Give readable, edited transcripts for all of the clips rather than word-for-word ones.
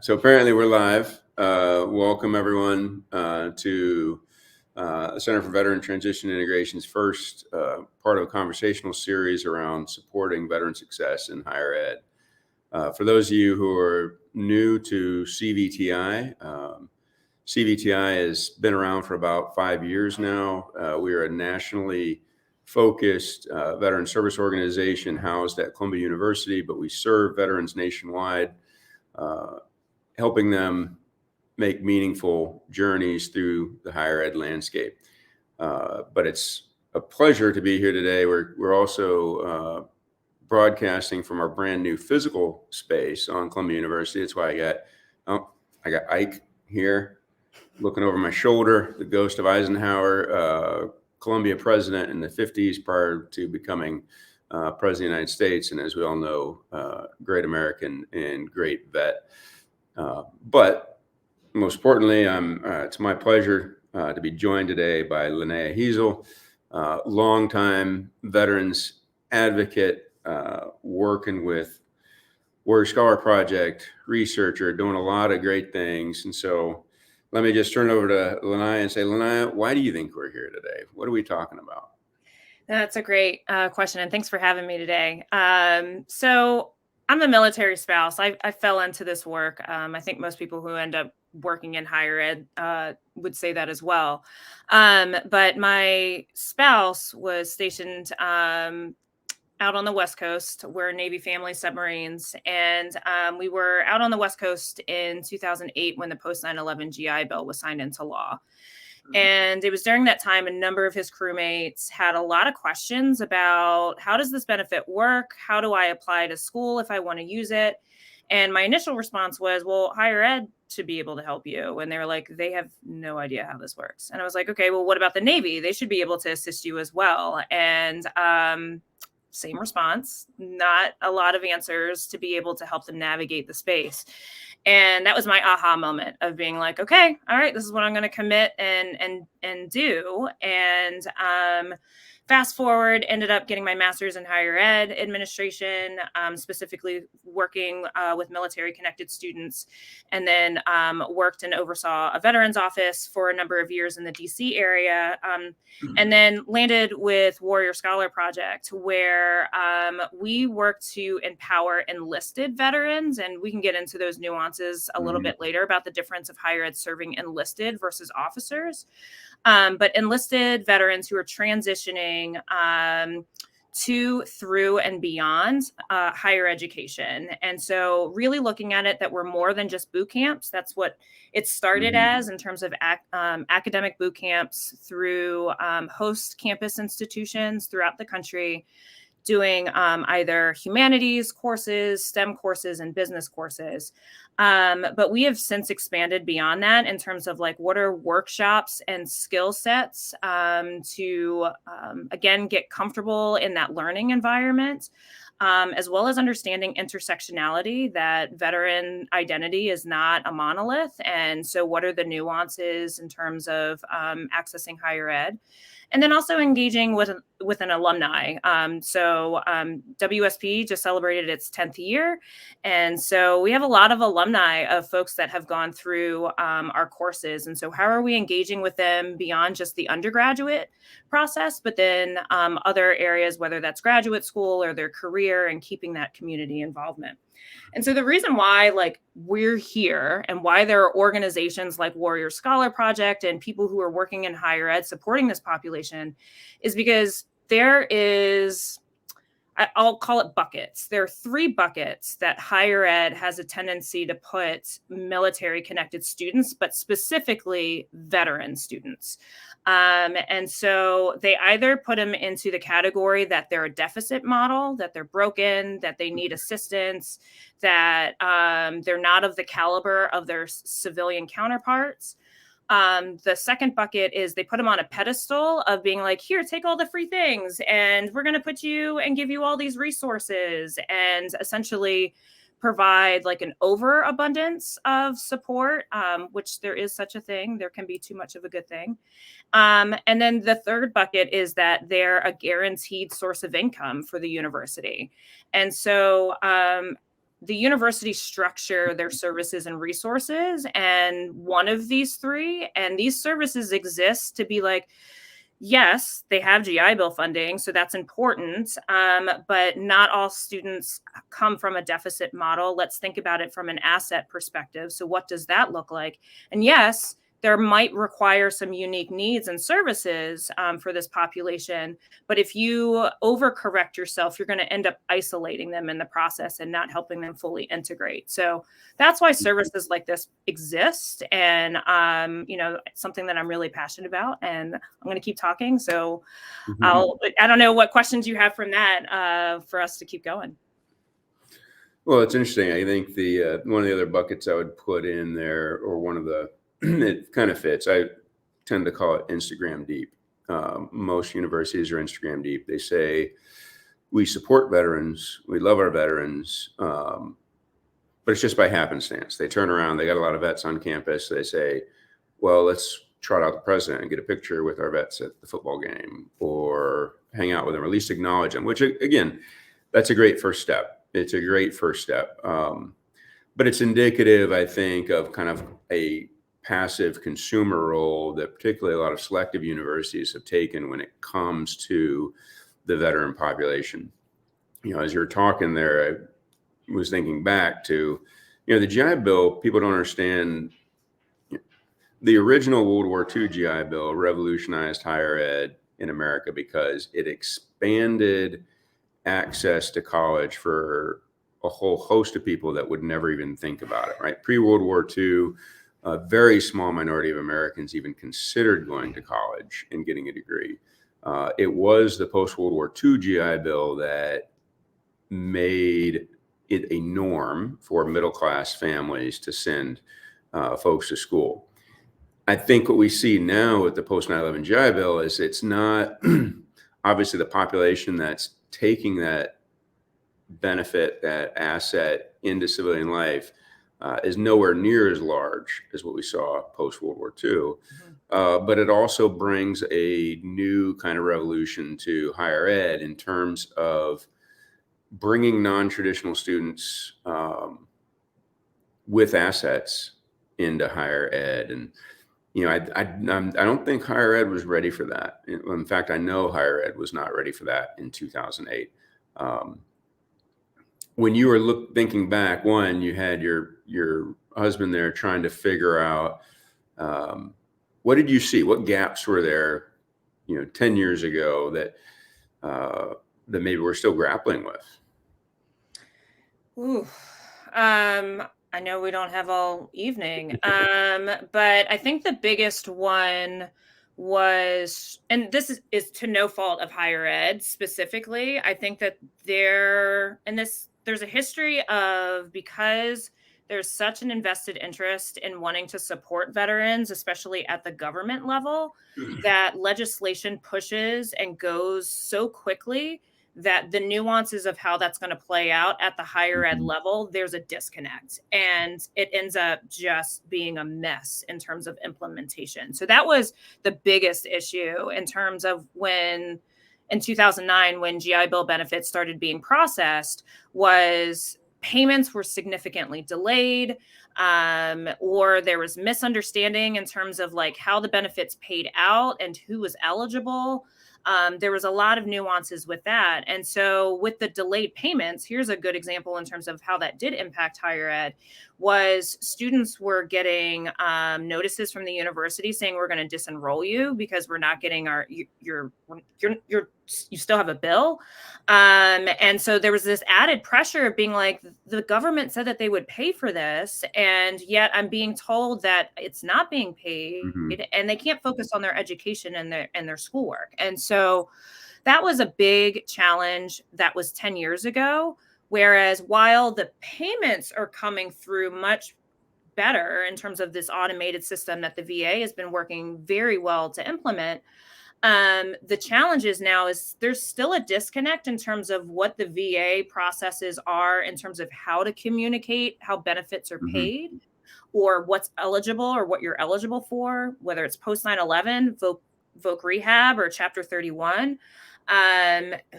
So apparently we're live. Welcome everyone to Center for Veteran Transition Integration's first part of a conversational series around supporting veteran success in higher ed. For those of you who are new to CVTI, CVTI has been around for about 5 years now. We are a nationally focused veteran service organization housed at Columbia University, but we serve veterans nationwide, helping them make meaningful journeys through the higher ed landscape. But it's a pleasure to be here today. We're also broadcasting from our brand new physical space on Columbia University. That's why I got Ike here looking over my shoulder, the ghost of Eisenhower, Columbia president in the 50s prior to becoming president of the United States. And as we all know, great American and great vet. But most importantly, it's my pleasure to be joined today by Linnea Heasel, longtime veterans advocate, working with Warrior Scholar Project, researcher, doing a lot of great things. And so let me just turn it over to Linnea and say, Linnea, why do you think we're here today? What are we talking about? That's a great question, and thanks for having me today. So I'm a military spouse. I fell into this work. I think most people who end up working in higher ed would say that as well. But my spouse was stationed out on the West Coast. We're Navy family submarines. And we were out on the West Coast in 2008 when the post 9/11 GI Bill was signed into law. And it was during that time a number of his crewmates had a lot of questions about how does this benefit work? How do I apply to school if I want to use it? And my initial response was, well, higher ed should be able to help you. And they were like, they have no idea how this works. And I was like, okay, well, what about the Navy? They should be able to assist you as well. And same response, not a lot of answers to be able to help them navigate the space. And that was my aha moment of being like, okay, all right, this is what I'm going to commit and do. And fast forward, ended up getting my master's in higher ed administration, specifically working with military connected students, and then worked and oversaw a veterans office for a number of years in the DC area, and then landed with Warrior Scholar Project, where we work to empower enlisted veterans. And we can get into those nuances a little bit later about the difference of higher ed serving enlisted versus officers. But enlisted veterans who are transitioning to, through, and beyond higher education. And so really looking at it that we're more than just boot camps. That's what it started as in terms of academic boot camps through host campus institutions throughout the country, doing either humanities courses, STEM courses, and business courses. But we have since expanded beyond that in terms of like what are workshops and skill sets to, again, get comfortable in that learning environment, as well as understanding intersectionality, that veteran identity is not a monolith. And so what are the nuances in terms of accessing higher ed? And then also engaging with an alumni. WSP just celebrated its 10th year. And so we have a lot of alumni of folks that have gone through our courses. And so how are we engaging with them beyond just the undergraduate process, but then other areas, whether that's graduate school or their career, and keeping that community involvement. And so the reason why like we're here and why there are organizations like Warrior Scholar Project and people who are working in higher ed supporting this population is because there is, I'll call it buckets. There are 3 buckets that higher ed has a tendency to put military connected students, but specifically veteran students. And so they either put them into the category that they're a deficit model, that they're broken, that they need assistance, that they're not of the caliber of their civilian counterparts. The second bucket is they put them on a pedestal of being like, here, take all the free things, and we're going to put you and give you all these resources, and essentially provide like an overabundance of support, which there is such a thing. There can be too much of a good thing. And then the third bucket is that they're a guaranteed source of income for the university. And so the universities structure their services and resources, and one of these three, and these services exist to be like, yes, they have GI Bill funding, so that's important. But not all students come from a deficit model. Let's think about it from an asset perspective. So what does that look like? And yes, there might require some unique needs and services for this population. But if you overcorrect yourself, you're going to end up isolating them in the process and not helping them fully integrate. So that's why services like this exist. And, it's something that I'm really passionate about, and I'm going to keep talking. So I don't know what questions you have from that for us to keep going. Well, it's interesting. I think the one of the other buckets I would put in there, or one of the, it kind of fits. I tend to call it Instagram deep. Most universities are Instagram deep. They say, we support veterans, we love our veterans, but it's just by happenstance. They turn around, they got a lot of vets on campus. They say, well, let's trot out the president and get a picture with our vets at the football game, or hang out with them, or at least acknowledge them, which, again, that's a great first step. It's a great first step. But it's indicative, I think, of kind of a passive consumer role that particularly a lot of selective universities have taken when it comes to the veteran population. As you're talking there, I was thinking back to, the GI Bill. People don't understand. The original World War II GI Bill revolutionized higher ed in America because it expanded access to college for a whole host of people that would never even think about it, right? Pre-World War II, a very small minority of Americans even considered going to college and getting a degree. It was the post-World War II GI Bill that made it a norm for middle-class families to send folks to school. I think what we see now with the post-9/11 GI Bill is it's not obviously the population that's taking that benefit, that asset into civilian life is nowhere near as large as what we saw post-World War II. But it also brings a new kind of revolution to higher ed in terms of bringing non-traditional students with assets into higher ed. And I don't think higher ed was ready for that. In fact, I know higher ed was not ready for that in 2008. When you were thinking back, one, you had your husband there trying to figure out, what did you see? What gaps were there, 10 years ago that maybe we're still grappling with? Ooh. I know we don't have all evening, but I think the biggest one was, and this is to no fault of higher ed specifically, I think that there's a history of, because there's such an invested interest in wanting to support veterans, especially at the government level, that legislation pushes and goes so quickly that the nuances of how that's going to play out at the higher ed level, there's a disconnect, and it ends up just being a mess in terms of implementation. So that was the biggest issue in terms of when, in 2009, when GI Bill benefits started being processed, was payments were significantly delayed, or there was misunderstanding in terms of like how the benefits paid out and who was eligible. There was a lot of nuances with that. And so with the delayed payments, here's a good example in terms of how that did impact higher ed, was students were getting notices from the university saying, we're going to disenroll you because we're not getting you still have a bill. And so there was this added pressure of being like, the government said that they would pay for this, and yet I'm being told that it's not being paid, and they can't focus on their education and their schoolwork. And so that was a big challenge. That was 10 years ago. Whereas while the payments are coming through much better in terms of this automated system that the VA has been working very well to implement, the challenges now is there's still a disconnect in terms of what the VA processes are in terms of how to communicate how benefits are paid, or what's eligible or what you're eligible for, whether it's post 9/11, voc rehab, or Chapter 31.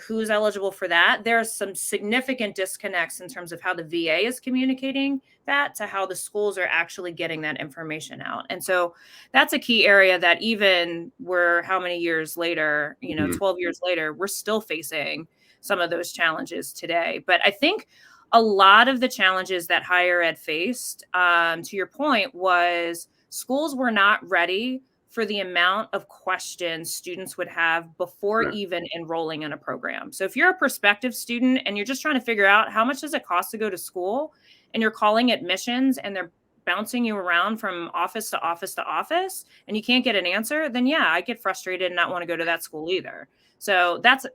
Who's eligible for that? There are some significant disconnects in terms of how the VA is communicating that to how the schools are actually getting that information out. And so that's a key area that even we're how many years later, 12 years later, we're still facing some of those challenges today. But I think a lot of the challenges that higher ed faced, to your point, was schools were not ready for the amount of questions students would have before Right. even enrolling in a program. So if you're a prospective student and you're just trying to figure out how much does it cost to go to school and you're calling admissions and they're bouncing you around from office to office to office and you can't get an answer, then yeah, I get frustrated and not want to go to that school either. So that's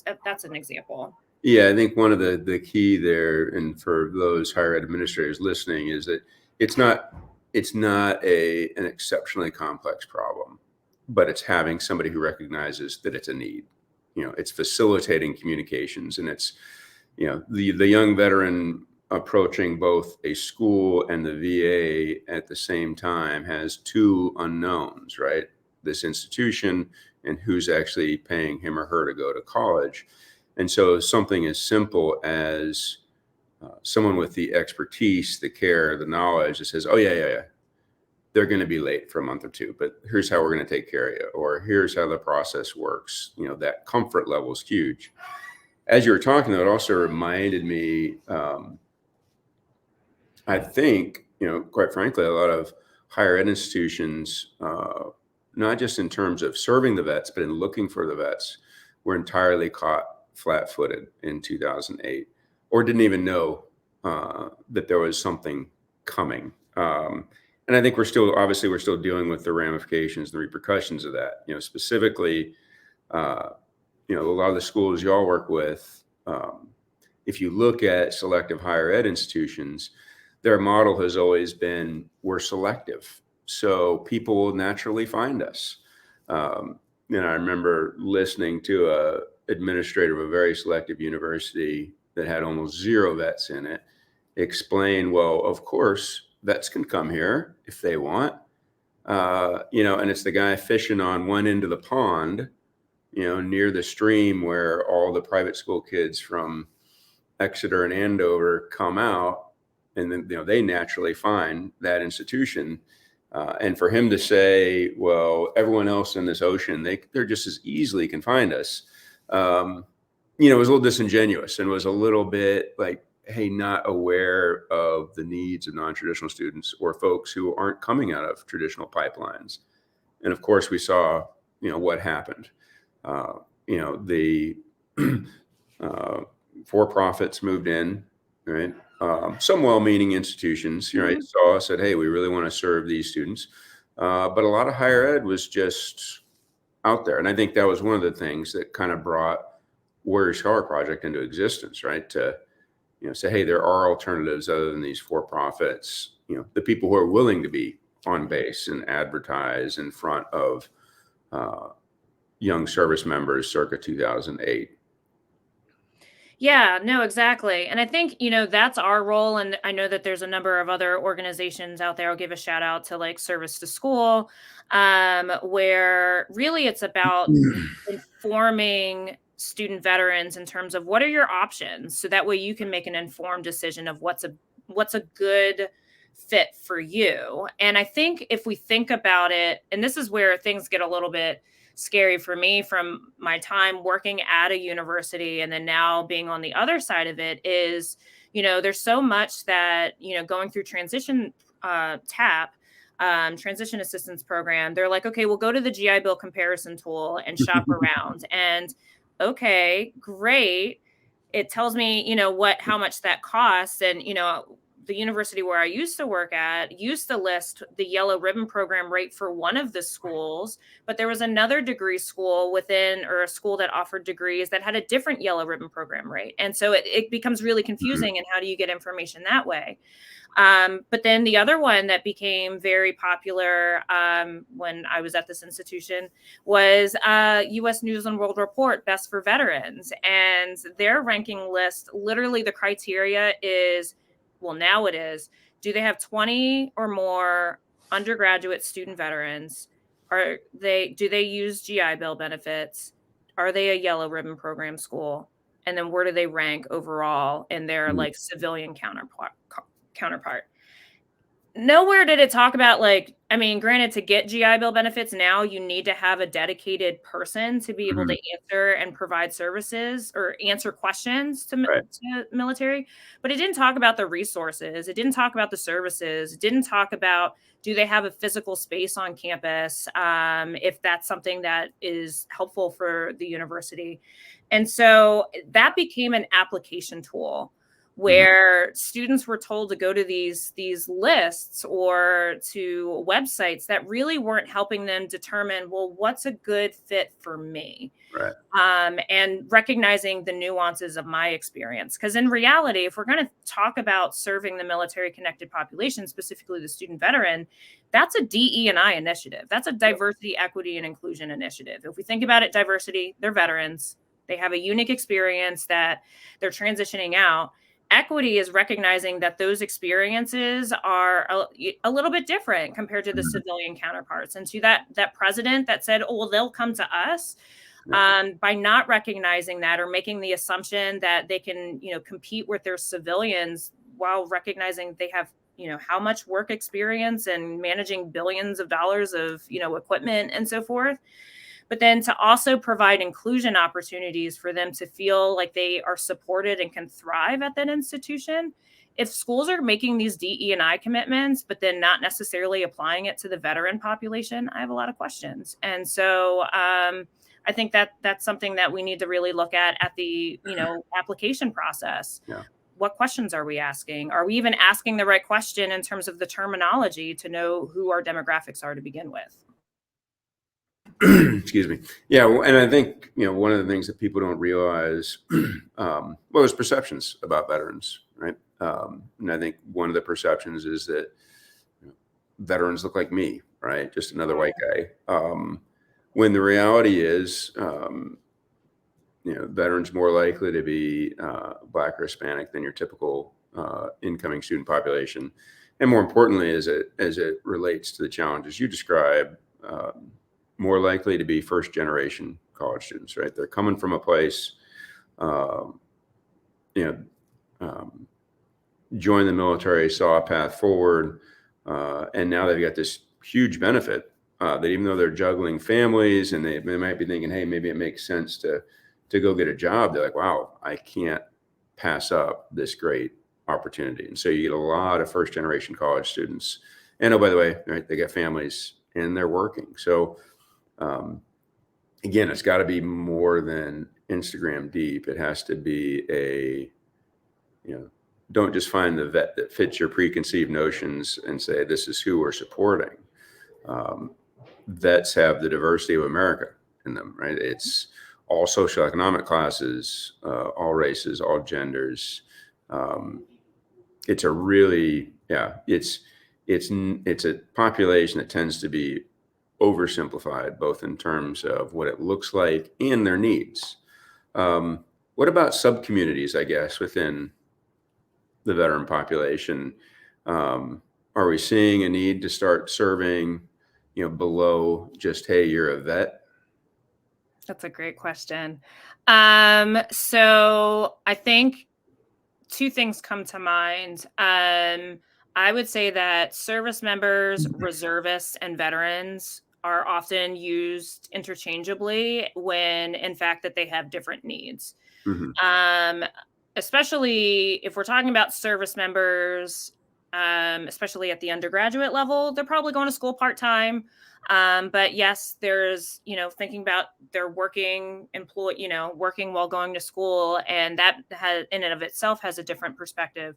an example. Yeah, I think one of the key there, and for those higher ed administrators listening, is that it's not an exceptionally complex problem, but it's having somebody who recognizes that it's a need. It's facilitating communications, and it's the young veteran approaching both a school and the VA at the same time has two unknowns, right? This institution and who's actually paying him or her to go to college. And so something as simple as someone with the expertise, the care, the knowledge that says, oh, yeah, they're going to be late for a month or two, but here's how we're going to take care of you, or here's how the process works. That comfort level is huge. As you were talking, though, it also reminded me, I think, quite frankly, a lot of higher ed institutions, not just in terms of serving the vets, but in looking for the vets, were entirely caught flat-footed in 2008, or didn't even know that there was something coming. And I think we're still dealing with the ramifications, the repercussions of that. Specifically, a lot of the schools y'all work with, if you look at selective higher ed institutions, their model has always been we're selective, so people will naturally find us. I remember listening to a administrator of a very selective university that had almost zero vets in it explain, well, of course, vets can come here if they want, and it's the guy fishing on one end of the pond, near the stream where all the private school kids from Exeter and Andover come out, and then they naturally find that institution. And for him to say, well, everyone else in this ocean, they're just as easily can find us, it was a little disingenuous and was a little bit like, hey, not aware of the needs of non-traditional students or folks who aren't coming out of traditional pipelines. And of course, we saw, what happened. The for-profits moved in, right? Some well-meaning institutions, right, said, hey, we really want to serve these students. But a lot of higher ed was just out there. And I think that was one of the things that kind of brought Warrior Scholar Project into existence, right? To, say, hey, there are alternatives other than these for-profits, the people who are willing to be on base and advertise in front of young service members circa 2008. Yeah, no, exactly. And I think, that's our role. And I know that there's a number of other organizations out there. I'll give a shout out to like Service to School, where really it's about informing student veterans in terms of what are your options. So that way you can make an informed decision of what's a good fit for you. And I think if we think about it, and this is where things get a little bit scary for me from my time working at a university and then now being on the other side of it is, there's so much that, going through transition TAP, transition assistance program, they're like, okay, we'll go to the GI Bill comparison tool and shop around. And okay, great. It tells me, how much that costs. And, the university where I used to work at used to list the yellow ribbon program rate for one of the schools, but there was another degree school or a school that offered degrees that had a different yellow ribbon program rate. And so it becomes really confusing. And how do you get information that way? But then the other one that became very popular when I was at this institution was U.S. News and World Report, Best for Veterans. And their ranking list, literally the criteria is, well, now it is, do they have 20 or more undergraduate student veterans? Do they use GI Bill benefits? Are they a yellow ribbon program school? And then where do they rank overall in their Mhm. like civilian counterpart? Nowhere did it talk about, like, I mean, granted, to get GI Bill benefits now, you need to have a dedicated person to be able Mhm. to answer and provide services or answer questions to Right. military, but it didn't talk about the resources, it didn't talk about the services, it didn't talk about, do they have a physical space on campus, if that's something that is helpful for the university, and so that became an application tool Mhm. where students were told to go to these lists or to websites that really weren't helping them determine, well, what's a good fit for me, Right. and recognizing the nuances of my experience, because in reality, if we're going to talk about serving the military connected population, specifically the student veteran, that's a DE&I initiative. That's a diversity, equity, and inclusion initiative. If we think about it, diversity, they're veterans, they have a unique experience that they're transitioning out. Equity is recognizing that those experiences are a little bit different compared to the Mhm. civilian counterparts. And to that president that said, oh, well, they'll come to us, Yeah. by not recognizing that or making the assumption that they can, compete with their civilians while recognizing they have, how much work experience and managing billions of dollars of, equipment and so forth, but then to also provide inclusion opportunities for them to feel like they are supported and can thrive at that institution. If schools are making these DE&I commitments, but then not necessarily applying it to the veteran population, I have a lot of questions. And so I think that that's something that we need to really look at the, application process. Yeah. What questions are we asking? Are we even asking the right question in terms of the terminology to know who our demographics are to begin with? Excuse me. Yeah, and I think one of the things that people don't realize, well, there's perceptions about veterans, right? And I think one of the perceptions is that veterans look like me, right? Just another white guy. When the reality is, veterans more likely to be Black or Hispanic than your typical incoming student population, and more importantly, as it relates to the challenges you describe, more likely to be first generation college students. Right, they're coming from a place, um, you know, um, joined the military, saw a path forward, and now they've got this huge benefit that even though they're juggling families and they might be thinking, hey, maybe it makes sense to go get a job. They're like, wow, I can't pass up this great opportunity. And so you get a lot of first generation college students. And oh, by the way, right, they got families and they're working. So um, again, it's got to be more than Instagram deep. It has to be don't just find the vet that fits your preconceived notions and say, this is who we're supporting. Um, Vets have the diversity of America in them, right? It's all social economic classes, all races, all genders. Um, it's a really, yeah, it's a population that tends to be oversimplified, both in terms of what it looks like and their needs. What about sub communities, I guess, within the veteran population? Um, are we seeing a need to start serving, below just, hey, you're a vet? That's a great question. So I think two things come to mind. I would say that service members, reservists, and veterans are often used interchangeably when, in fact, that they have different needs. Hmm. Um, Especially if we're talking about service members, especially at the undergraduate level, they're probably going to school part time. But yes, there's, thinking about their working employee, working while going to school, and that has, in and of itself, has a different perspective.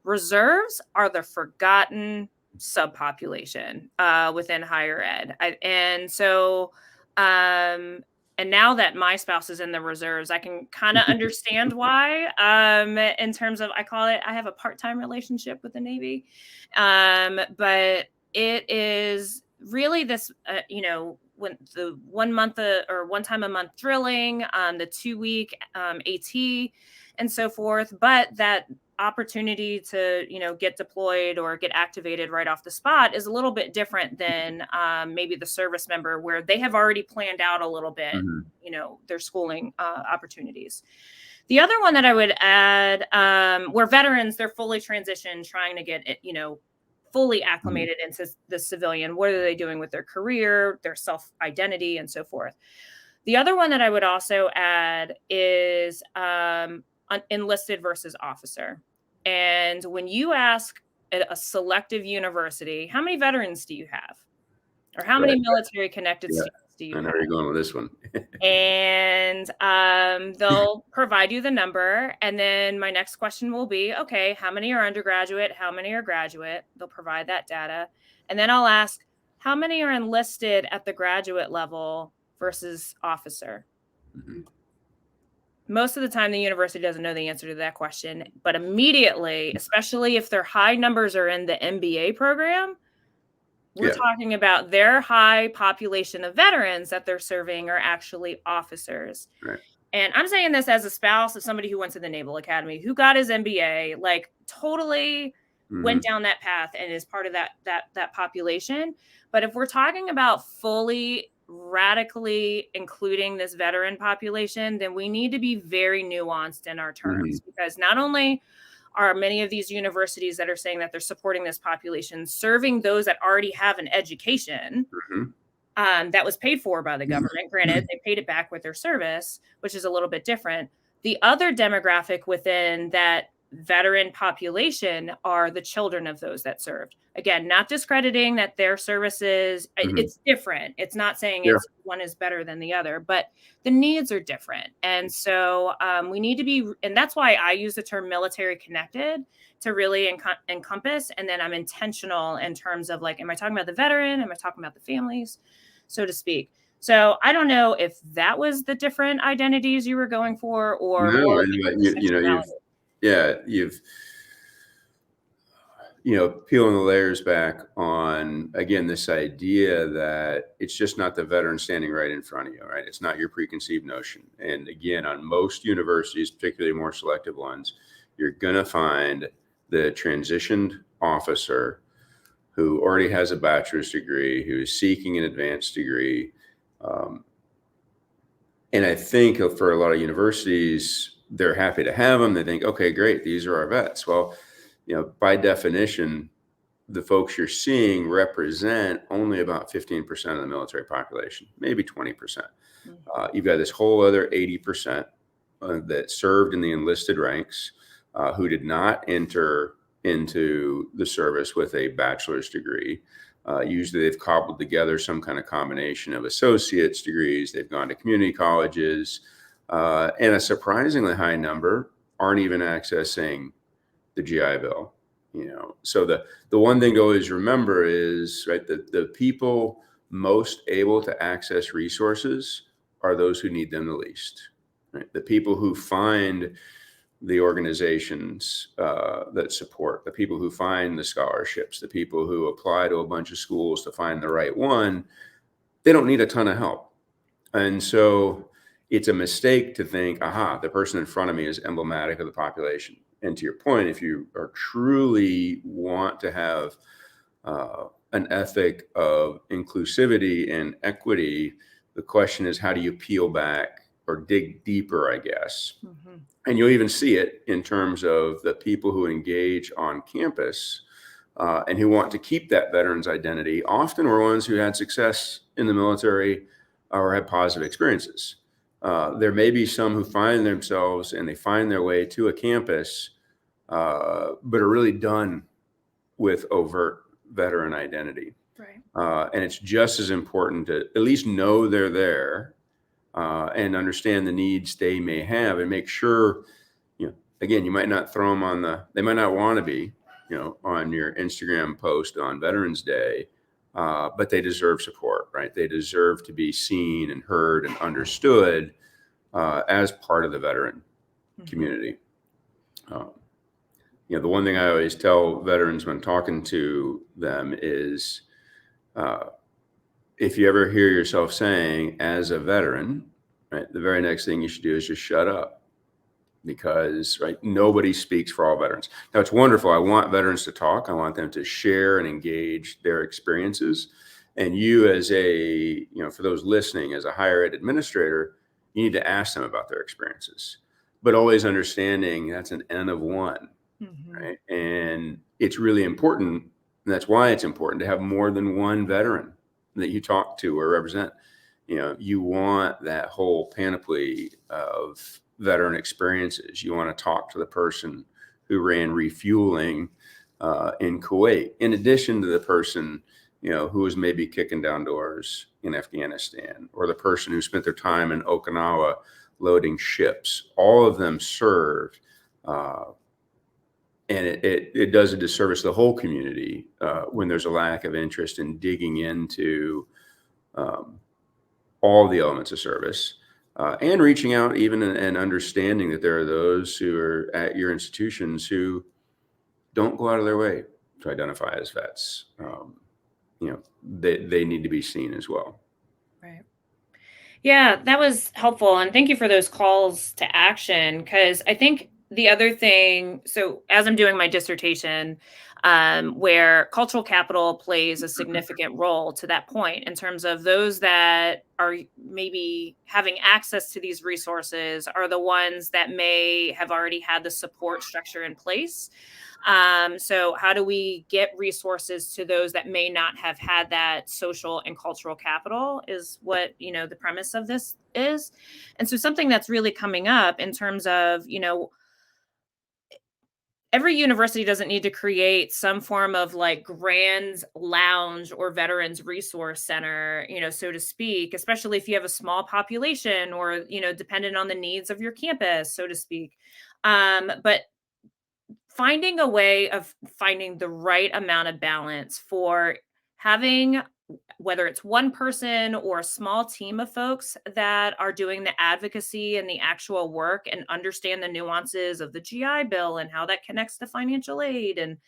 Reserves are the forgotten subpopulation within higher ed, and so um, and now that my spouse is in the reserves, I can kind of understand why. In terms of, I call it, I have a part-time relationship with the Navy, but it is really this, when the 1 month or one time a month drilling, the 2 week AT, and so forth. But that opportunity to, get deployed or get activated right off the spot is a little bit different than maybe the service member where they have already planned out a little bit, Mhm. their schooling opportunities. The other one that I would add, where veterans, they're fully transitioned, trying to get it, fully Mhm. acclimated into the civilian. What are they doing with their career, their self identity, and so forth. The other one that I would also add is enlisted versus officer. And when you ask a selective university, how many veterans do you have? Or how many Right. military connected Yeah. students do you I know have? where you're going with this one. And they'll provide you the number. And then my next question will be, okay, how many are undergraduate? How many are graduate? They'll provide that data. And then I'll ask, how many are enlisted at the graduate level versus officer? Mhm. Most of the time, the university doesn't know the answer to that question. But immediately, especially if their high numbers are in the MBA program, we're Yeah. talking about their high population of veterans that they're serving are actually officers. Right. And I'm saying this as a spouse of somebody who went to the Naval Academy, who got his MBA, like totally went Mhm. down that path and is part of that population. But if we're talking about fully radically including this veteran population, then we need to be very nuanced in our Mhm. terms, because not only are many of these universities that are saying that they're supporting this population serving those that already have an education Mhm. that was paid for by the government. Granted, they paid it back with their service, which is a little bit different. The other demographic within that veteran population are the children of those that served. Again, not discrediting that their services, Mhm. it's different. It's not saying Yeah. it's one is better than the other, but the needs are different. And so we need to be, and that's why I use the term military connected to really encompass. And then I'm intentional in terms of like, am I talking about the veteran? Am I talking about the families, so to speak? So I don't know if that was the different identities you were going for, or No, more of and the like you've intersectionality. yeah, you've peeling the layers back on again this idea that it's just not the veteran standing right in front of you, right? It's not your preconceived notion. And again, on most universities, particularly more selective ones, you're gonna find the transitioned officer who already has a bachelor's degree, who is seeking an advanced degree. Um, and I think for a lot of universities, they're happy to have them. They think, okay, great, these are our vets. Well, by definition, the folks you're seeing represent only about 15% of the military population, maybe 20%. Mhm. You've got this whole other 80% that served in the enlisted ranks, who did not enter into the service with a bachelor's degree. Usually they've cobbled together some kind of combination of associate's degrees. They've gone to community colleges, and a surprisingly high number aren't even accessing the GI Bill. So the one thing to always remember is, right, the people most able to access resources are those who need them the least. Right? The people who find the organizations that support, the people who find the scholarships, the people who apply to a bunch of schools to find the right one, they don't need a ton of help. And so it's a mistake to think, aha, the person in front of me is emblematic of the population. And to your point, if you are truly want to have an ethic of inclusivity and equity, the question is, how do you peel back or dig deeper, I guess? Mhm. And you'll even see it in terms of the people who engage on campus and who want to keep that veteran's identity often were ones who had success in the military or had positive experiences. There may be some who find themselves and they find their way to a campus, but are really done with overt veteran identity. Right. And it's just as important to at least know they're there and understand the needs they may have and make sure, again, you might not throw them on they might not want to be, on your Instagram post on Veterans Day, but they deserve support, right? They deserve to be seen and heard and understood as part of the veteran Mhm. community. Um, the one thing I always tell veterans when talking to them is, uh, if you ever hear yourself saying, as a veteran, right, the very next thing you should do is just shut up. because right, nobody speaks for all veterans. Now it's wonderful. I want veterans to talk. I want them to share and engage their experiences. And you as for those listening, as a higher ed administrator, you need to ask them about their experiences, but always understanding that's an N of one, right? And it's really important. And that's why it's important to have more than one veteran that you talk to or represent. You want that whole panoply of veteran experiences. You want to talk to the person who ran refueling in Kuwait, in addition to the person, who was maybe kicking down doors in Afghanistan, or the person who spent their time in Okinawa loading ships. All of them served, and it does a disservice to the whole community when there's a lack of interest in digging into all the elements of service, and reaching out even and understanding that there are those who are at your institutions who don't go out of their way to identify as vets. They need to be seen as well. Right. Yeah, that was helpful. And thank you for those calls to action. Because I think the other thing, so as I'm doing my dissertation, where cultural capital plays a significant role to that point in terms of those that are maybe having access to these resources are the ones that may have already had the support structure in place. So how do we get resources to those that may not have had that social and cultural capital is what, the premise of this is. And so something that's really coming up in terms of, every university doesn't need to create some form of like grand lounge or veterans resource center, so to speak, especially if you have a small population or, dependent on the needs of your campus, so to speak. But finding a way of finding the right amount of balance for having, whether it's one person or a small team of folks that are doing the advocacy and the actual work and understand the nuances of the GI Bill and how that connects to financial aid and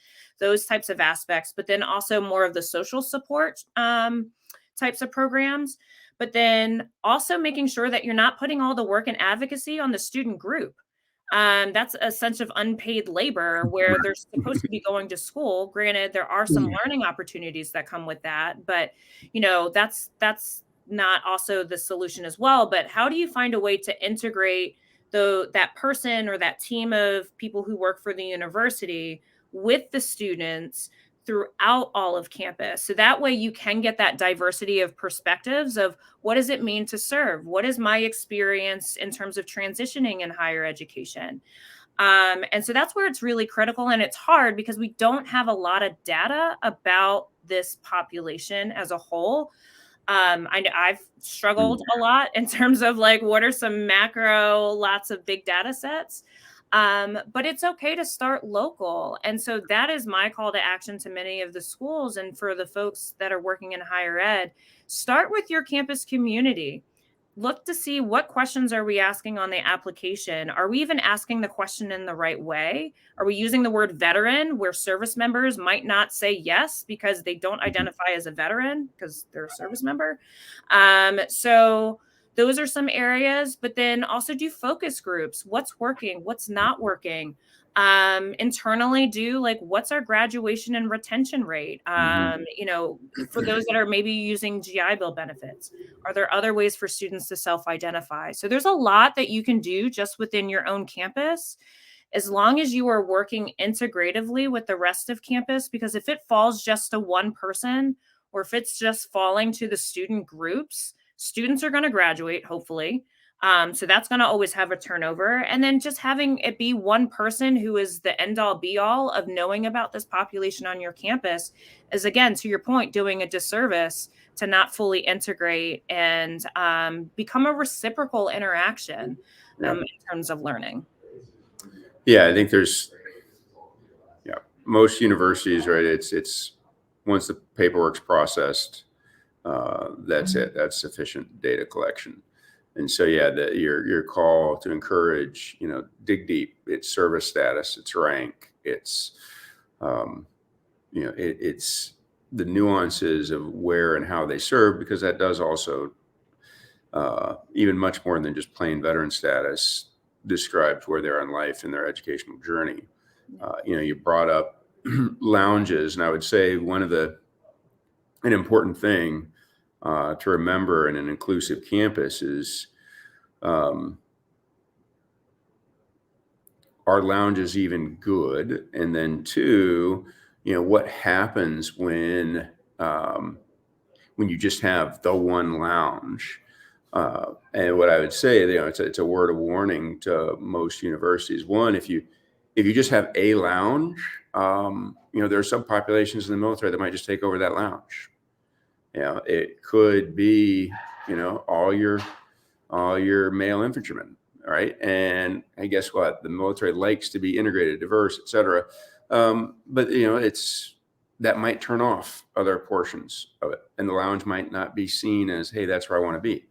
those types of aspects, but then also more of the social support types of programs. But then also making sure that you're not putting all the work and advocacy on the student group. That's a sense of unpaid labor where they're supposed to be going to school. Granted, there are some learning opportunities that come with that, but that's not also the solution as well. But how do you find a way to integrate that person or that team of people who work for the university with the students throughout all of campus? So that way you can get that diversity of perspectives of what does it mean to serve? What is my experience in terms of transitioning in higher education? And so that's where it's really critical. And it's hard because we don't have a lot of data about this population as a whole. I've struggled a lot in terms of like, what are some macro, lots of big data sets? But it's okay to start local. And so that is my call to action to many of the schools and for the folks that are working in higher ed. Start with your campus community. Look to see what questions are we asking on the application. Are we even asking the question in the right way? Are we using the word veteran where service members might not say yes because they don't identify as a veteran because they're a service member? So those are some areas, but then also do focus groups. What's working? What's not working? Internally do like, what's our graduation and retention rate? For those that are maybe using GI Bill benefits, are there other ways for students to self-identify? So there's a lot that you can do just within your own campus, as long as you are working integratively with the rest of campus, because if it falls just to one person, or if it's just falling to the student groups, students are going to graduate, hopefully. So that's going to always have a turnover. And then just having it be one person who is the end all be all of knowing about this population on your campus is, again, to your point, doing a disservice to not fully integrate and become a reciprocal interaction in terms of learning. Yeah, I think there's, most universities, right? It's once the paperwork's processed, that's it. That's sufficient data collection. And so, your call to encourage, dig deep. It's service status, it's rank, it's, it's the nuances of where and how they serve, because that does also, even much more than just plain veteran status, described where they're in life and their educational journey. You brought up lounges, and I would say an important thing to remember in an inclusive campus is, are lounges even good? And then two, what happens when you just have the one lounge? And what I would say, it's a word of warning to most universities. One, if you just have a lounge, there are some populations in the military that might just take over that lounge. It could be, all your male infantrymen, right? And guess what? The military likes to be integrated, diverse, et cetera. But that might turn off other portions of it, and the lounge might not be seen as, hey, that's where I want to be.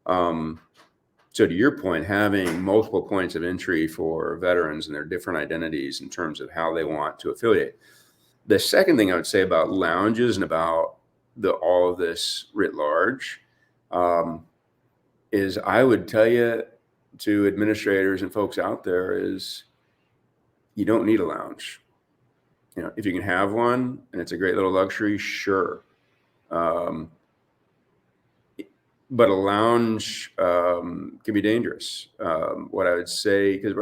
So to your point, having multiple points of entry for veterans and their different identities in terms of how they want to affiliate. The second thing I would say about lounges and about all of this writ large is, I would tell you, to administrators and folks out there, is you don't need a lounge. If you can have one and it's a great little luxury, sure. But a lounge can be dangerous. What I would say, because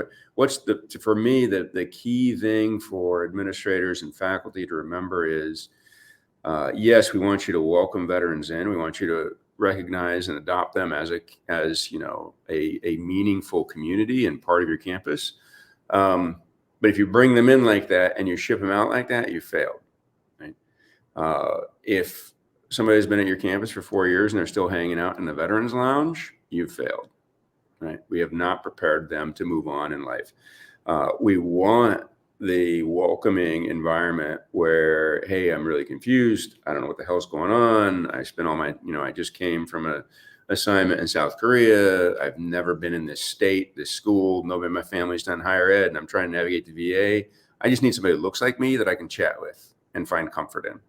for me, the key thing for administrators and faculty to remember is, yes, we want you to welcome veterans in. We want you to recognize and adopt them as a meaningful community and part of your campus. But if you bring them in like that and you ship them out like that, you failed. Right? If somebody's been at your campus for 4 years and they're still hanging out in the veterans lounge, you've failed. Right? We have not prepared them to move on in life. We want the welcoming environment where, hey, I'm really confused. I don't know what the hell's going on. I spent all my, I just came from an assignment in South Korea. I've never been in this state, this school. Nobody in my family's done higher ed, and I'm trying to navigate the VA. I just need somebody who looks like me that I can chat with and find comfort in.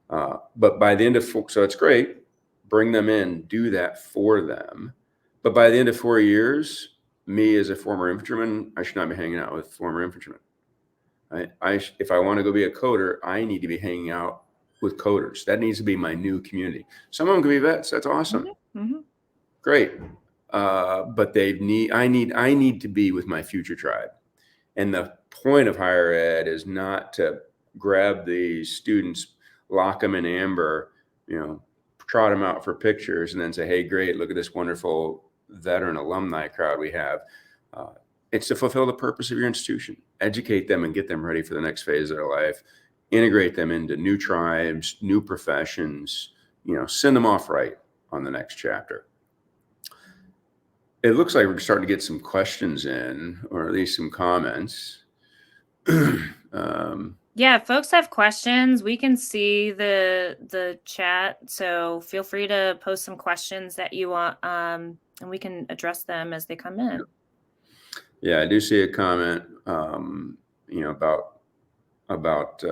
But by the end of, so it's great, bring them in, do that for them. But by the end of 4 years, me as a former infantryman, I should not be hanging out with former infantrymen. If I want to go be a coder, I need to be hanging out with coders. That needs to be my new community. Some of them can be vets. That's awesome. Mm-hmm. Great. But I need to be with my future tribe. And the point of higher ed is not to grab these students, lock them in amber, trot them out for pictures, and then say, hey, great, look at this wonderful veteran alumni crowd we have. It's to fulfill the purpose of your institution, educate them and get them ready for the next phase of their life, integrate them into new tribes, new professions, send them off right on the next chapter. It looks like we're starting to get some questions in, or at least some comments. Yeah, if folks have questions, we can see the chat. So feel free to post some questions that you want, and we can address them as they come in. Yeah, I do see a comment, about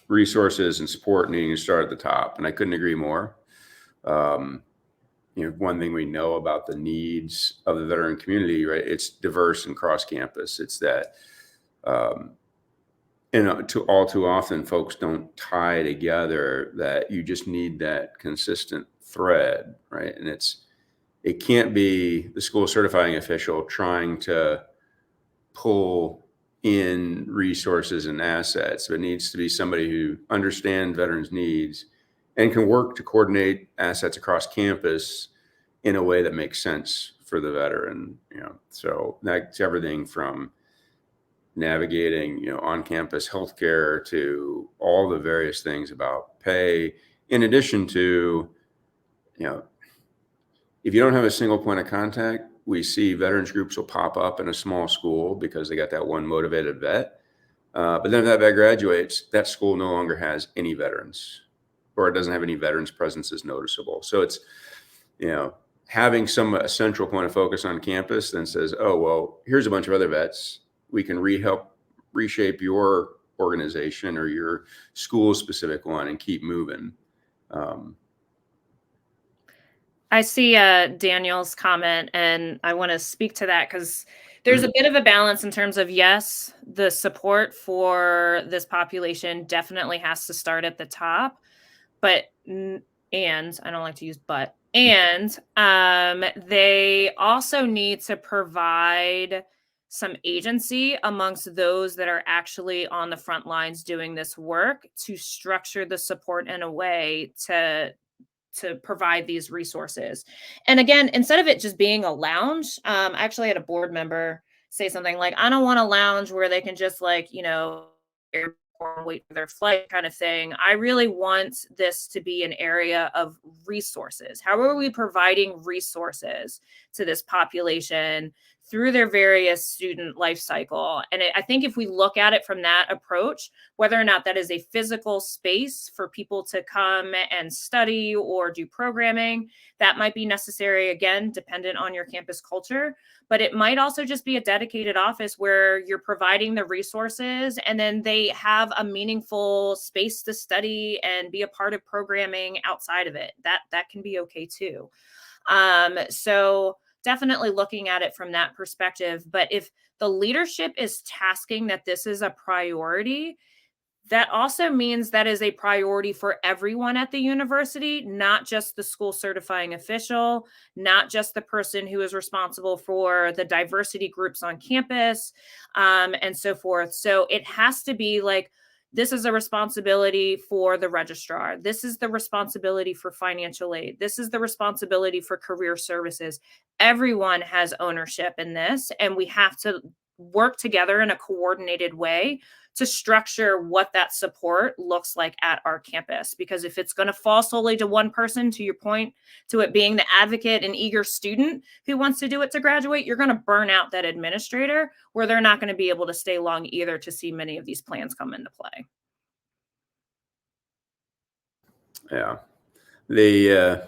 resources and support needing to start at the top, and I couldn't agree more. One thing we know about the needs of the veteran community, right? It's diverse and cross campus. It's that, all too often, folks don't tie together that you just need that consistent thread, right? And it can't be the school certifying official trying to pull in resources and assets. So it needs to be somebody who understands veterans' needs and can work to coordinate assets across campus in a way that makes sense for the veteran. So that's everything from navigating, on-campus healthcare to all the various things about pay, in addition to, if you don't have a single point of contact, we see veterans groups will pop up in a small school because they got that one motivated vet. But then if that vet graduates, that school no longer has any veterans, or it doesn't have any veterans presence is noticeable. So it's, having a central point of focus on campus then says, oh, well, here's a bunch of other vets. We can help reshape your organization or your school specific one and keep moving. I see Daniel's comment, and I want to speak to that because there's a Mhm. bit of a balance in terms of, yes, the support for this population definitely has to start at the top, but and I don't like to use but, and they also need to provide some agency amongst those that are actually on the front lines doing this work to structure the support in a way to provide these resources. And again, instead of it just being a lounge, I actually had a board member say something like, I don't want a lounge where they can just like, airport wait for their flight kind of thing. I really want this to be an area of resources. How are we providing resources to this population through their various student life cycle? And I think if we look at it from that approach, whether or not that is a physical space for people to come and study or do programming, that might be necessary, again, dependent on your campus culture. But it might also just be a dedicated office where you're providing the resources and then they have a meaningful space to study and be a part of programming outside of it. That can be okay too. So definitely looking at it from that perspective. But if the leadership is tasking that this is a priority, that also means that is a priority for everyone at the university, not just the school certifying official, not just the person who is responsible for the diversity groups on campus, and so forth. So it has to be like, this is a responsibility for the registrar. This is the responsibility for financial aid. This is the responsibility for career services. Everyone has ownership in this, and we have to work together in a coordinated way to structure what that support looks like at our campus. Because if it's going to fall solely to one person, to your point, to it being the advocate and eager student who wants to do it to graduate, you're going to burn out that administrator where they're not going to be able to stay long either to see many of these plans come into play. Yeah. The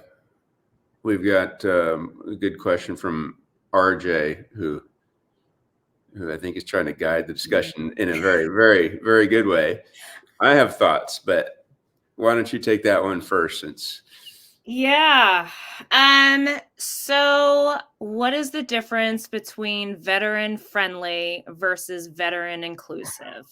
we've got a good question from RJ, who I think is trying to guide the discussion in a very, very, very good way. I have thoughts, but why don't you take that one first? Since Yeah. So what is the difference between veteran friendly versus veteran inclusive?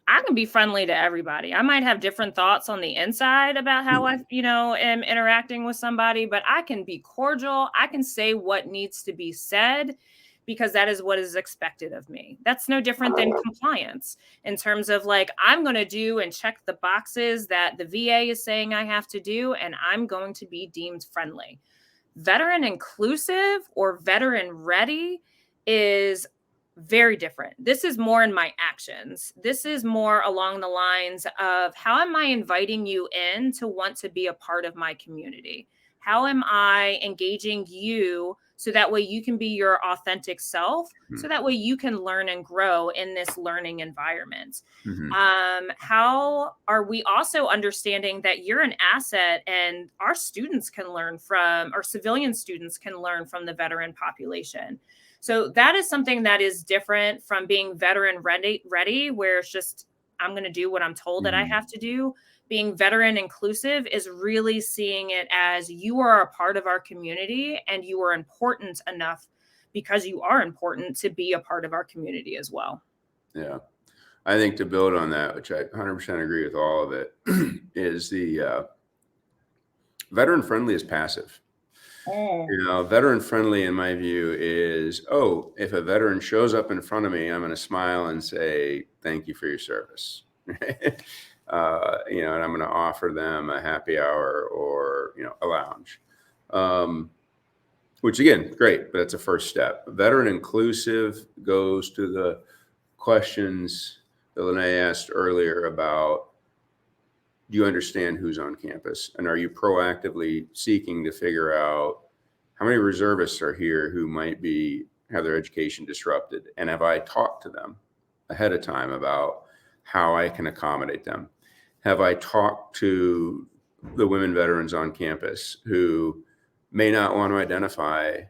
I can be friendly to everybody. I might have different thoughts on the inside about how I, am interacting with somebody, but I can be cordial. I can say what needs to be said because that is what is expected of me. That's no different than compliance in terms of like, I'm going to do and check the boxes that the VA is saying I have to do, and I'm going to be deemed friendly. Veteran inclusive or veteran ready is very different. This is more in my actions. This is more along the lines of, how am I inviting you in to want to be a part of my community? How am I engaging you so that way you can be your authentic self, so that way you can learn and grow in this learning environment? Mhm. How are we also understanding that you're an asset and our students can learn from, or civilian students can learn from the veteran population? So that is something that is different from being veteran ready, where it's just, I'm going to do what I'm told that I Mhm. have to do. Being veteran inclusive is really seeing it as, you are a part of our community and you are important enough, because you are important, to be a part of our community as well. Yeah. I think to build on that, which I 100% agree with all of it, is the veteran friendly is passive. Mm. Veteran friendly, in my view, is, oh, if a veteran shows up in front of me, I'm going to smile and say, thank you for your service. And I'm going to offer them a happy hour or, a lounge. Which again, great, but it's a first step. Veteran inclusive goes to the questions that Lene asked earlier about, do you understand who's on campus? And are you proactively seeking to figure out how many reservists are here who might have their education disrupted? And have I talked to them ahead of time about how I can accommodate them? Have I talked to the women veterans on campus who may not want to identify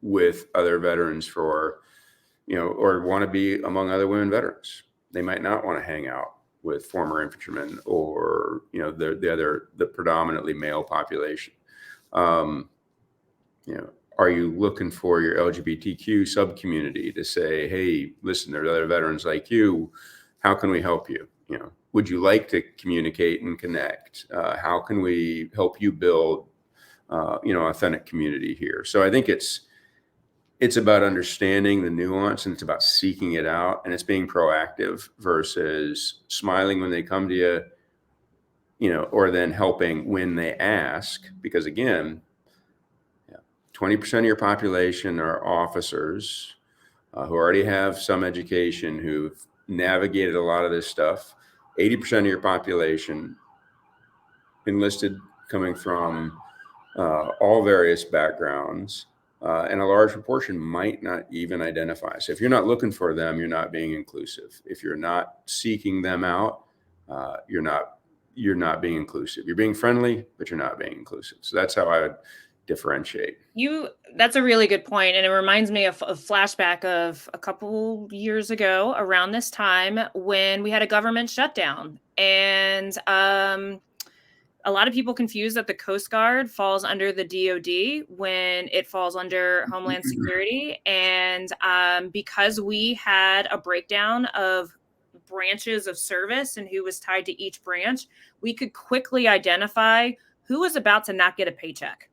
with other veterans or want to be among other women veterans? They might not want to hang out with former infantrymen or the predominantly male population. Um, are you looking for your LGBTQ sub-community to say, hey, listen, there are other veterans like you. How can we help you? Would you like to communicate and connect? How can we help you build, authentic community here? So I think it's about understanding the nuance, and it's about seeking it out, and it's being proactive versus smiling when they come to you, or then helping when they ask, because again, 20% of your population are officers who already have some education, who've navigated a lot of this stuff. 80% of your population enlisted, coming from all various backgrounds, and a large proportion might not even identify. So if you're not looking for them, you're not being inclusive. If you're not seeking them out, you're not being inclusive. You're being friendly, but you're not being inclusive. So that's how I would differentiate. That's a really good point, and it reminds me of a flashback of a couple years ago around this time when we had a government shutdown, and a lot of people confuse that the Coast Guard falls under the DoD when it falls under Homeland Security. And because we had a breakdown of branches of service and who was tied to each branch, we could quickly identify who was about to not get a paycheck.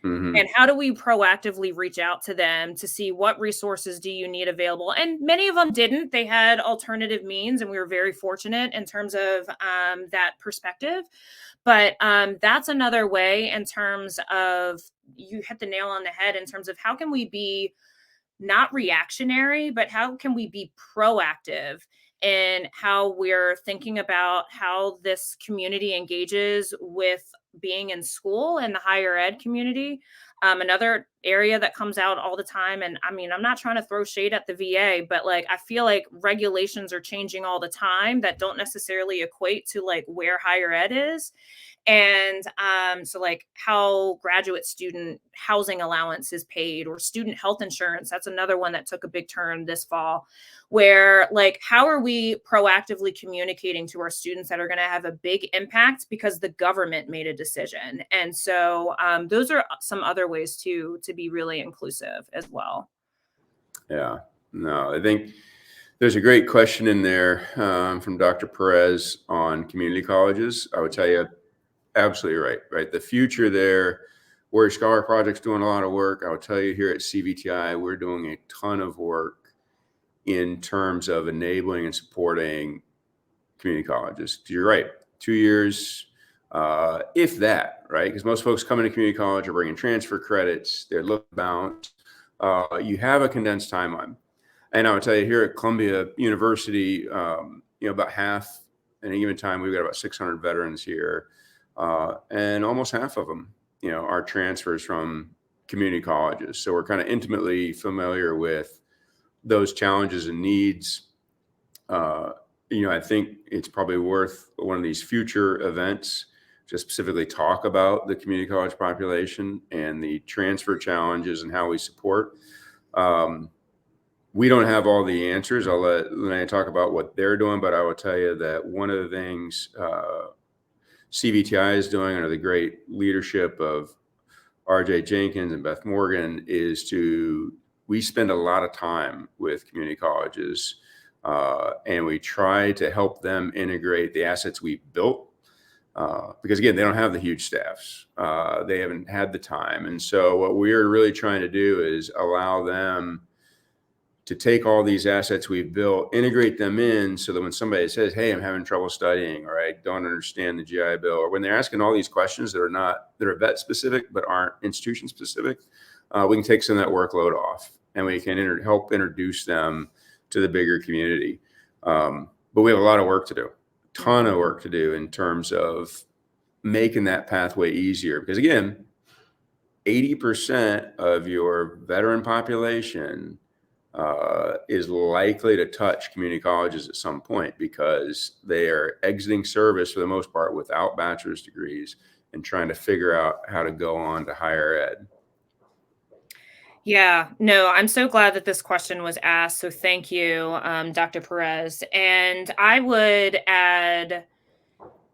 Mm-hmm. And how do we proactively reach out to them to see what resources do you need available? And many of them didn't. They had alternative means, and we were very fortunate in terms of that perspective. But that's another way in terms of, you hit the nail on the head in terms of how can we be not reactionary, but how can we be proactive in how we're thinking about how this community engages with being in school and the higher ed community. Another area that comes out all the time, and I mean, I'm not trying to throw shade at the VA, but like, I feel like regulations are changing all the time that don't necessarily equate to like where higher ed is. And so like how graduate student housing allowance is paid, or student health insurance. That's another one that took a big turn this fall, where like, how are we proactively communicating to our students that are going to have a big impact because the government made a decision? And so those are some other ways to be really inclusive as well. Yeah, no, I think there's a great question in there from Dr. Perez on community colleges. I would tell you, absolutely right. The future there, Warrior Scholar Project's doing a lot of work. I would tell you, here at CVTI, we're doing a ton of work in terms of enabling and supporting community colleges. You're right, 2 years, if that, right? Because most folks coming to community college are bringing transfer credits, they're look bound. You have a condensed timeline. And I would tell you, here at Columbia University, about half, at any given time, we've got about 600 veterans here. And almost half of them, are transfers from community colleges. So we're kind of intimately familiar with those challenges and needs. I think it's probably worth one of these future events to specifically talk about the community college population and the transfer challenges and how we support. We don't have all the answers. I'll let Lene talk about what they're doing, but I will tell you that one of the things CVTI is doing, under the great leadership of RJ Jenkins and Beth Morgan, is we spend a lot of time with community colleges, and we try to help them integrate the assets we've built, because again, they don't have the huge staffs. They haven't had the time. And so what we're really trying to do is allow them to take all these assets we've built, integrate them in, so that when somebody says, hey, I'm having trouble studying, or I don't understand the GI Bill, or when they're asking all these questions that are vet specific but aren't institution specific, we can take some of that workload off, and we can help introduce them to the bigger community. But we have a lot of work to do, a ton of work to do in terms of making that pathway easier. Because again, 80% of your veteran population is likely to touch community colleges at some point, because they are exiting service for the most part without bachelor's degrees and trying to figure out how to go on to higher ed. Yeah, no, I'm so glad that this question was asked. So thank you, Dr. Perez. And I would add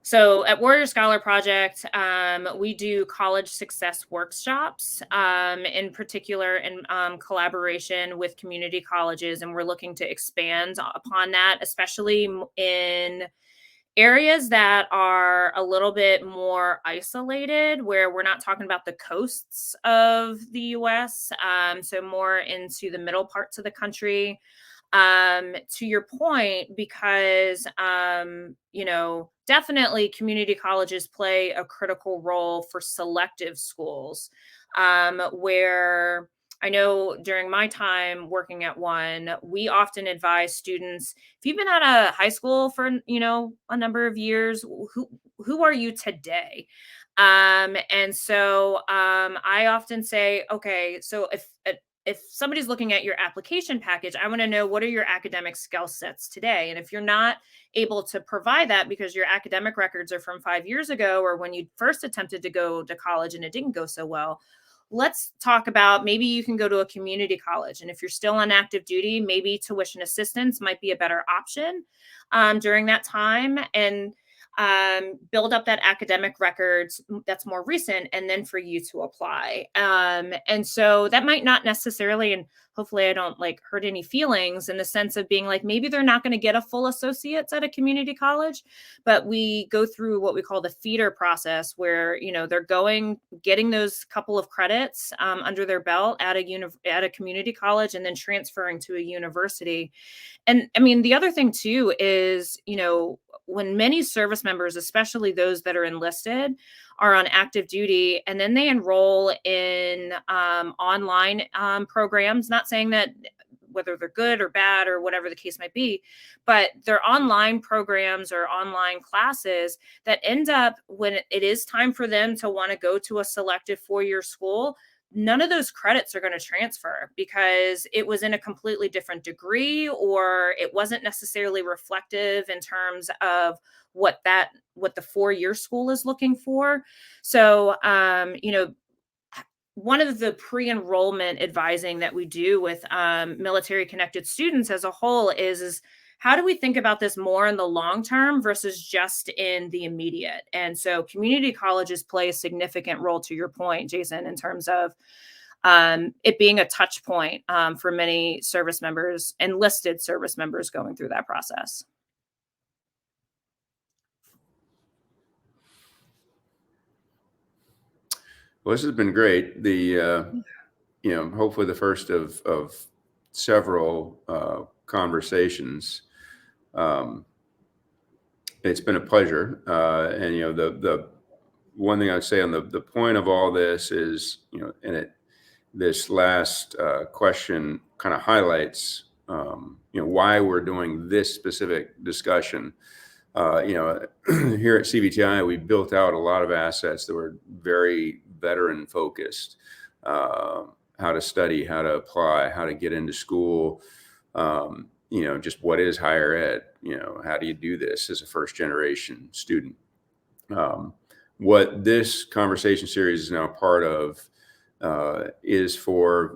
So at Warrior Scholar Project, we do college success workshops, in particular in collaboration with community colleges, and we're looking to expand upon that, especially in areas that are a little bit more isolated, where we're not talking about the coasts of the US, so more into the middle parts of the country. To your point, because definitely community colleges play a critical role for selective schools, where I know during my time working at one, we often advise students, if you've been out of high school for a number of years, who are you today? And so I often say, okay, so if somebody's looking at your application package, I want to know, what are your academic skill sets today? And if you're not able to provide that because your academic records are from 5 years ago, or when you first attempted to go to college and it didn't go so well, let's talk about, maybe you can go to a community college. And if you're still on active duty, maybe tuition assistance might be a better option during that time. And build up that academic records that's more recent, and then for you to apply. And so that might not necessarily, and hopefully I don't like hurt any feelings in the sense of being like, maybe they're not going to get a full associate's at a community college, but we go through what we call the feeder process, where they're getting those couple of credits under their belt at a community college, and then transferring to a university. And I mean, the other thing too is, when many service members, especially those that are enlisted, are on active duty, and then they enroll in online programs, not saying that whether they're good or bad or whatever the case might be, but they're online programs or online classes that end up, when it is time for them to want to go to a selective 4-year school, none of those credits are going to transfer because it was in a completely different degree, or it wasn't necessarily reflective in terms of what the 4-year school is looking for. So, one of the pre-enrollment advising that we do with military connected students as a whole is how do we think about this more in the long term versus just in the immediate? And so community colleges play a significant role, to your point, Jason, in terms of it being a touch point for many service members, enlisted service members, going through that process. Well, this has been great. Hopefully the first of several conversations. It's been a pleasure. And the one thing I'd say on the point of all this is, this last question kind of highlights, why we're doing this specific discussion. Here at CVTI, we built out a lot of assets that were very veteran focused. How to study, how to apply, how to get into school, just what is higher ed, how do you do this as a first generation student? What this conversation series is now part of is for,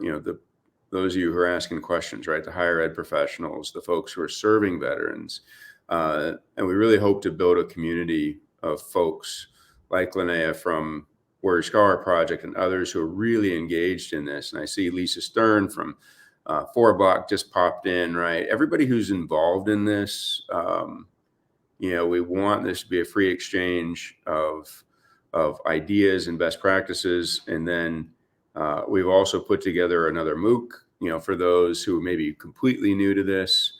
those of you who are asking questions, right? The higher ed professionals, the folks who are serving veterans. And we really hope to build a community of folks like Linnea from Warrior Scholar Project and others who are really engaged in this. And I see Lisa Stern from 4 Block just popped in, right? Everybody who's involved in this, we want this to be a free exchange of ideas and best practices. And then we've also put together another MOOC, for those who may be completely new to this.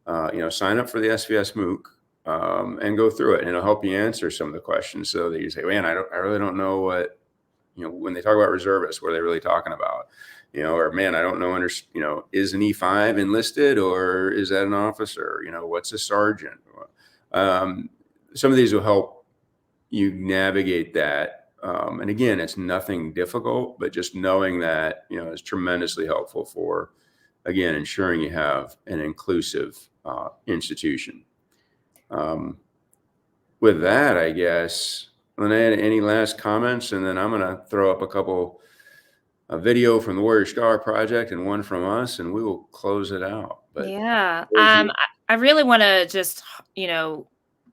Sign up for the SVS MOOC and go through it, and it'll help you answer some of the questions, so that you say, man, I really don't know what, when they talk about reservists, what are they really talking about? Or man, I don't know, is an E5 enlisted, or is that an officer? What's a sergeant? Some of these will help you navigate that. And again, it's nothing difficult, but just knowing that, is tremendously helpful for, again, ensuring you have an inclusive institution. With that, I guess, Linnea, any last comments? And then I'm going to throw up a video from the Warrior Scholar Project and one from us, and we will close it out. But yeah, I really want to just,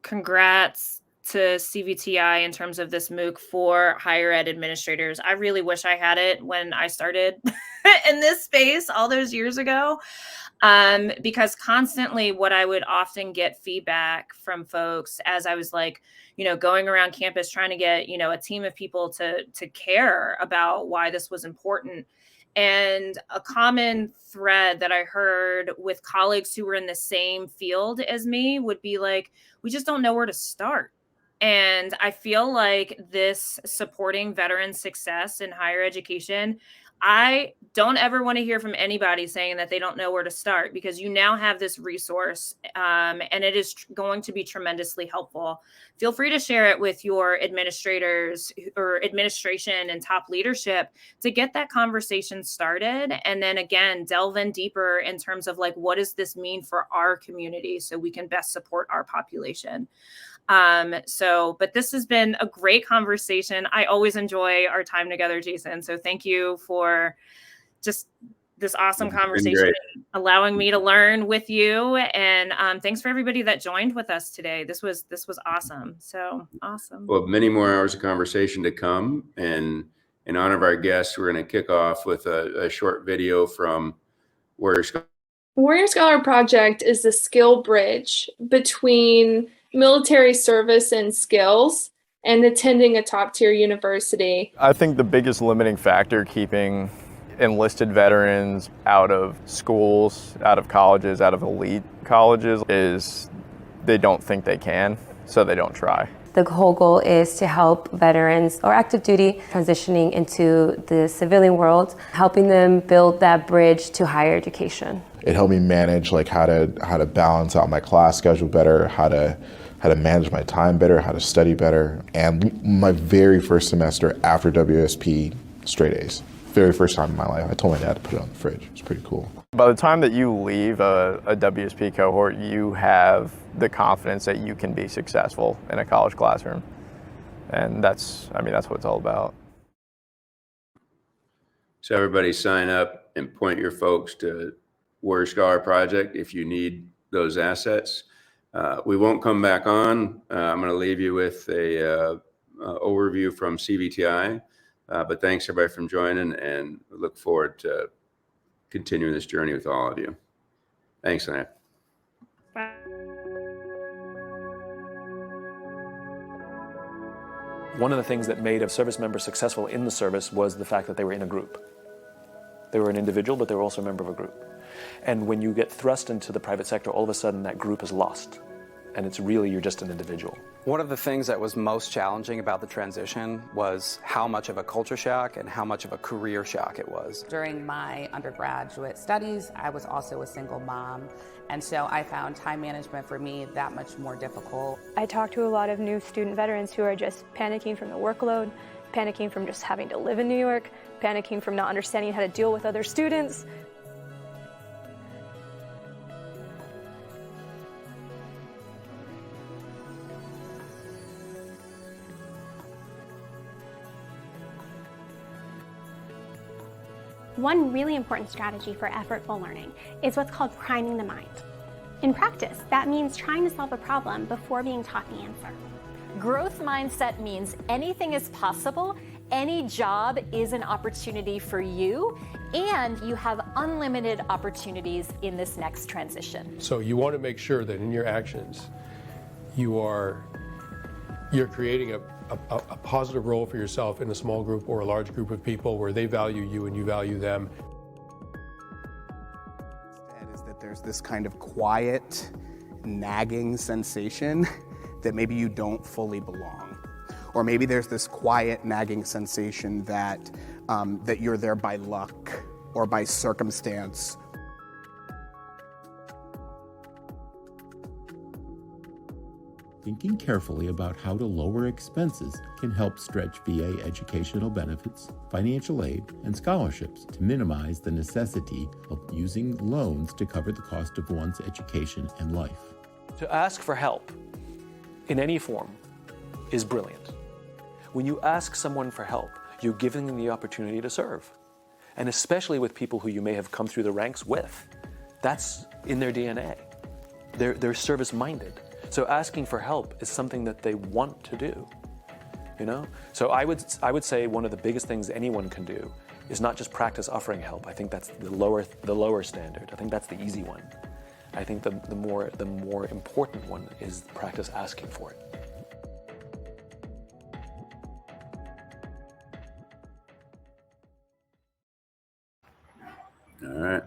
congrats to CVTI in terms of this MOOC for higher ed administrators. I really wish I had it when I started in this space all those years ago. Because constantly what I would often get feedback from folks as I was like, going around campus trying to get, a team of people to care about why this was important. And a common thread that I heard with colleagues who were in the same field as me would be like, we just don't know where to start. And I feel like this supporting veteran success in higher education, I don't ever want to hear from anybody saying that they don't know where to start, because you now have this resource, and it is going to be tremendously helpful. Feel free to share it with your administrators or administration and top leadership to get that conversation started. And then again, delve in deeper in terms of like, what does this mean for our community so we can best support our population? But this has been a great conversation. I always enjoy our time together, Jason. So thank you for just this awesome conversation, allowing me to learn with you. And thanks for everybody that joined with us today. This was awesome. So awesome. Well, many more hours of conversation to come. And in honor of our guests, we're going to kick off with a short video from Warrior Scholar. Warrior Scholar Project is the skill bridge between military service and skills and attending a top-tier university. I think the biggest limiting factor keeping enlisted veterans out of schools, out of colleges, out of elite colleges is they don't think they can, so they don't try. The whole goal is to help veterans or active duty transitioning into the civilian world, helping them build that bridge to higher education. It helped me manage like how to balance out my class schedule better, how to manage my time better, how to study better. And my very first semester after WSP, straight A's. Very first time in my life. I told my dad to put it on the fridge. It's pretty cool. By the time that you leave a WSP cohort, you have the confidence that you can be successful in a college classroom. And that's what it's all about. So everybody sign up and point your folks to Warrior Scholar Project if you need those assets. We won't come back on. I'm going to leave you with a overview from CVTI. But thanks everybody for joining, and we look forward to continuing this journey with all of you. Thanks, Lana. Bye. One of the things that made a service member successful in the service was the fact that they were in a group. They were an individual, but they were also a member of a group. And when you get thrust into the private sector, all of a sudden that group is lost. And it's really, you're just an individual. One of the things that was most challenging about the transition was how much of a culture shock and how much of a career shock it was. During my undergraduate studies, I was also a single mom. And so I found time management for me that much more difficult. I talked to a lot of new student veterans who are just panicking from the workload, panicking from just having to live in New York, panicking from not understanding how to deal with other students. One really important strategy for effortful learning is what's called priming the mind. In practice, that means trying to solve a problem before being taught the answer. Growth mindset means anything is possible, any job is an opportunity for you, and you have unlimited opportunities in this next transition. So you want to make sure that in your actions, you're creating a positive role for yourself in a small group or a large group of people where they value you and you value them. Is that there's this kind of quiet, nagging sensation that maybe you don't fully belong. Or maybe there's this quiet, nagging sensation that you're there by luck or by circumstance. Thinking carefully about how to lower expenses can help stretch VA educational benefits, financial aid, and scholarships to minimize the necessity of using loans to cover the cost of one's education and life. To ask for help in any form is brilliant. When you ask someone for help, you're giving them the opportunity to serve. And especially with people who you may have come through the ranks with. That's in their DNA. They're service-minded. So asking for help is something that they want to do, you know? So I would say one of the biggest things anyone can do is not just practice offering help. I think that's the lower standard. I think that's the easy one. I think the more important one is practice asking for it. All right.